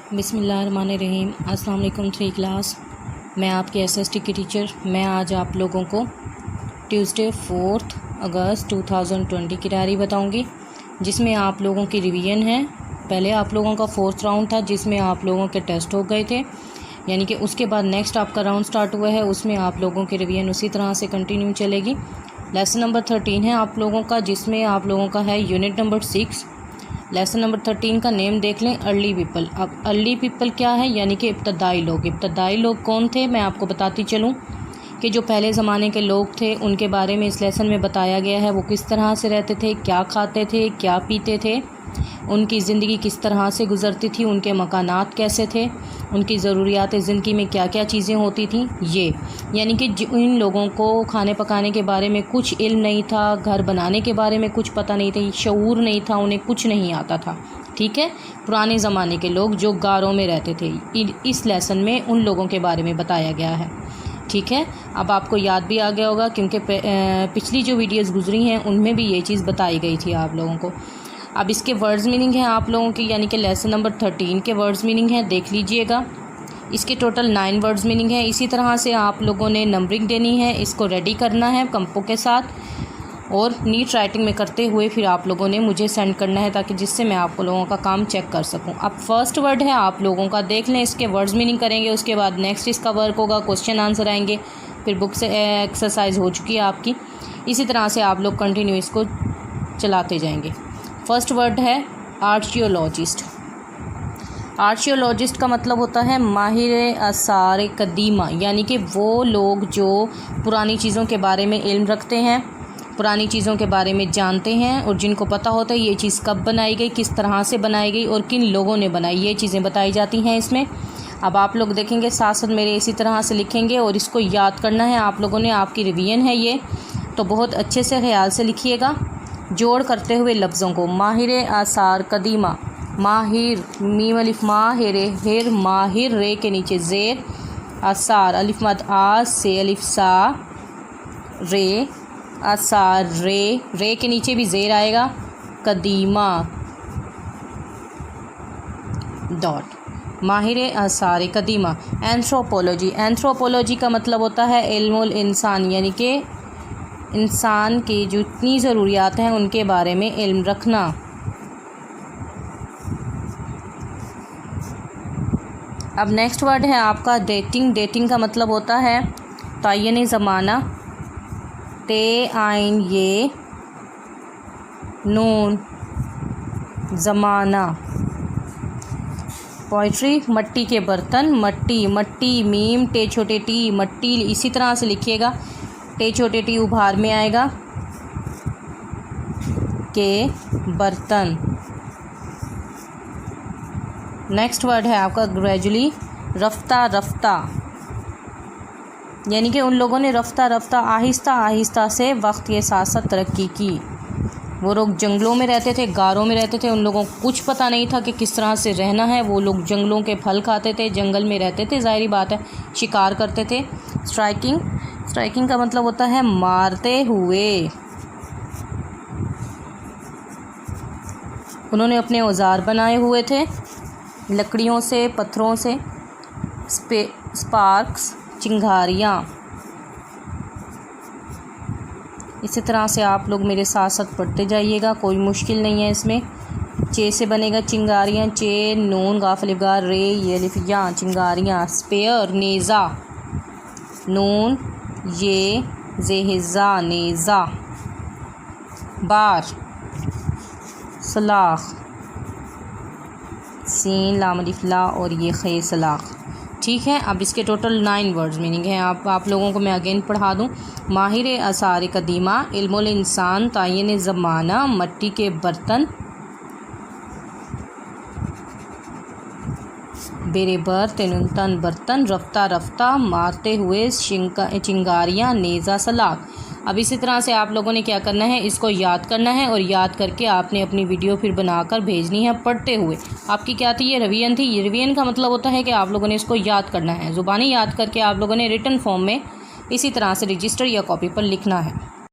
बिस्मिल्लाहिर्रहमानिर्रहीम। अस्सलाम वालेकुम 3 क्लास। मैं आपकी एसएसटी की टीचर। मैं आज आप लोगों को ट्यूसडे 4 अगस्त 2020 की डायरी बताऊंगी, जिसमें आप लोगों की रिवीजन है। पहले आप लोगों का 4th राउंड था, जिसमें आप लोगों के टेस्ट हो गए थे, यानी कि उसके बाद नेक्स्ट आपका राउंड स्टार्ट हुआ है। उसमें आप लोगों की रिवीजन उसी तरह से कंटिन्यू चलेगी। लेसन नंबर 13 है आप लोगों का, जिसमें आप लोगों का है यूनिट नंबर 6। लेसन नंबर 13 का नेम देख लें, अर्ली पीपल। अब अर्ली पीपल क्या है, यानी कि इब्तदाई लोग। इब्तदाई लोग कौन थे, मैं आपको बताती चलूँ कि जो पहले ज़माने के लोग थे उनके बारे में इस लेसन में बताया गया है। वो किस तरह से रहते थे, क्या खाते थे, क्या पीते थे, उनकी ज़िंदगी किस तरह से गुज़रती थी, उनके मकानात कैसे थे, उनकी ज़रूरियात ज़िंदगी में क्या क्या चीज़ें होती थी। ये यानी कि इन लोगों को खाने पकाने के बारे में कुछ इल्म नहीं था, घर बनाने के बारे में कुछ पता नहीं था, शऊर नहीं था, उन्हें कुछ नहीं आता था। ठीक है, पुराने ज़माने के लोग जो गारों में रहते थे, इस लेसन में उन लोगों के बारे में बताया गया है। ठीक है, अब आपको याद भी आ गया होगा, क्योंकि पिछली जो वीडियोज़ गुजरी हैं उनमें भी ये चीज़ बताई गई थी आप लोगों को। अब इसके वर्ड्स मीनिंग है आप लोगों की, यानी कि लेसन नंबर 13 के वर्ड्स मीनिंग है, देख लीजिएगा। इसके टोटल 9 वर्ड्स मीनिंग है। इसी तरह से आप लोगों ने नंबरिंग देनी है, इसको रेडी करना है कंपो के साथ और नीट राइटिंग में करते हुए फिर आप लोगों ने मुझे सेंड करना है, ताकि जिससे मैं आप लोगों का काम चेक कर सकूं। अब फर्स्ट वर्ड है आप लोगों का, देख लें, इसके वर्ड्स मीनिंग करेंगे, उसके बाद नेक्स्ट इसका वर्क होगा, क्वेश्चन आंसर आएंगे, फिर बुक से एक्सरसाइज हो चुकी है आपकी। इसी तरह से आप लोग कंटिन्यू इसको चलाते जाएंगे। फर्स्ट वर्ड है आर्कियोलॉजिस्ट। आर्कियोलॉजिस्ट का मतलब होता है माहिर आसार कदीमा, यानी कि वो लोग जो पुरानी चीज़ों के बारे में इल्म रखते हैं, पुरानी चीज़ों के बारे में जानते हैं और जिनको पता होता है ये चीज़ कब बनाई गई, किस तरह से बनाई गई और किन लोगों ने बनाई, ये चीज़ें बताई जाती हैं इसमें। अब आप लोग देखेंगे साथ साथ मेरे इसी तरह से लिखेंगे और इसको याद करना है आप लोगों ने। आपकी रिवीजन है ये, तो बहुत अच्छे से ख्याल से लिखिएगा, जोड़ करते हुए लफ्ज़ों को। माहिर आसार कदीमा, माहिर, मीम अलिफ माहिर, हिर माहिर, रे के नीचे ज़ेर, आसार अलिफ मद आ से अलिफ सा रे, आसार रे, रे के नीचे भी ज़ेर आएगा, कदीमा डॉट, माहिर आसार कदीमा। एंथ्रोपोलॉजी, एंथ्रोपोलॉजी का मतलब होता है इल्मुल इंसान, यानी कि इंसान की जितनी ज़रूरियात हैं उनके बारे में इल्म रखना। अब नेक्स्ट वर्ड है आपका डेटिंग। डेटिंग का मतलब होता है तयन ज़माना, ते आइन ये नून, ज़माना। पोइट्री, मट्टी के बर्तन, मट्टी, मट्टी मीम टे छोटे टी, मट्टी इसी तरह से लिखिएगा, टे छोटे टी उभार में आएगा, के बर्तन। नेक्स्ट वर्ड है आपका ग्रेजुअली, रफ्ता रफ्ता, यानी कि उन लोगों ने रफ्ता रफ्ता आहिस्ता आहिस्ता से वक्त के साथ साथ तरक्की की। वो लोग जंगलों में रहते थे, गारों में रहते थे, उन लोगों को कुछ पता नहीं था कि किस तरह से रहना है। वो लोग जंगलों के फल खाते थे, जंगल में रहते थे, ज़ाहिरी बात है, शिकार करते थे। स्ट्राइकिंग, स्ट्राइकिंग का मतलब होता है मारते हुए। उन्होंने अपने औजार बनाए हुए थे लकड़ियों से, पत्थरों से। स्पार्क्स, चिंगारियाँ। इसी तरह से आप लोग मेरे साथ साथ पढ़ते जाइएगा, कोई मुश्किल नहीं है इसमें। चे से बनेगा चिंगारियाँ, चे नून गाफ अलिफ गा रे ये अलिफ या, चिंगारियाँ। स्पेयर, नेज़ा, नून ये जेहिज़ा, नेज़ा। बार, सलाख, सीन लाम अलिफ ला और ये खे सलाख। ठीक है, अब इसके टोटल 9 वर्ड्स मीनिंग हैं। आप लोगों को मैं अगेन पढ़ा दूँ। माहिर आसार कदीमा, इल्मुल इंसान, तायन ज़माना, मट्टी के बर्तन, बेरे बर तेनुन तन बर्तन, रफ्ता रफ्ता, मारते हुए, चिंगारियाँ, नेज़ा सलाख। अब इसी तरह से आप लोगों ने क्या करना है, इसको याद करना है और याद करके आपने अपनी वीडियो फिर बनाकर भेजनी है पढ़ते हुए। आपकी क्या थी, ये रिवीजन थी। ये रिवीजन का मतलब होता है कि आप लोगों ने इसको याद करना है, ज़ुबानी याद करके आप लोगों ने रिटन फॉर्म में इसी तरह से रजिस्टर या कॉपी पर लिखना है।